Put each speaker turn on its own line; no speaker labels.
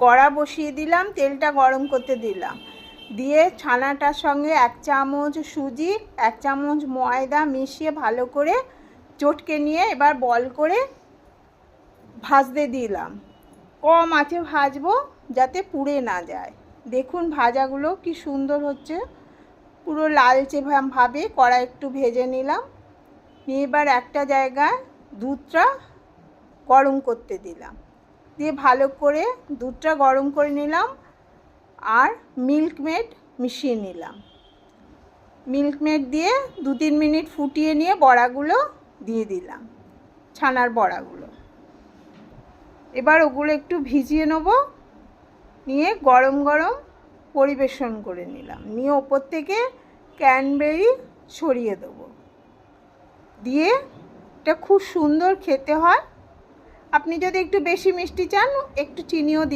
কড়া বসিয়ে দিলাম, তেলটা গরম করতে দিলাম, দিয়ে ছানাটার সঙ্গে 1 চামচ সুজি 1 চামচ ময়দা মিশিয়ে ভালো করে চটকে নিয়ে এবার বল করে ভাজতে দিলাম। কম আঁচে ভাজবো যাতে পুড়ে না যায়। দেখুন ভাজাগুলো কি সুন্দর হচ্ছে, পুরো লালচে ভাবে কড়া একটু ভেজে নিলাম। নিয়ে এবার একটা জায়গায় দুধটা গরম করতে দিলাম, দিয়ে ভালো করে দুধটা গরম করে নিলাম আর মিল্ক মেড মিশিয়ে নিলাম। মিল্ক মেড দিয়ে 2-3 মিনিট ফুটিয়ে নিয়ে বড়াগুলো দিয়ে দিলাম, ছানার বড়াগুলো। এবার ওগুলো একটু ভিজিয়ে নেব, নিয়ে গরম গরম পরিবেশন করে নিলাম। নিয়ে ওপর থেকে ক্যানবেরি ছড়িয়ে দেবো, দিয়ে এটা খুব সুন্দর খেতে হয়। আপনি যদি একটু বেশি মিষ্টি চান একটু চিনিও দিতে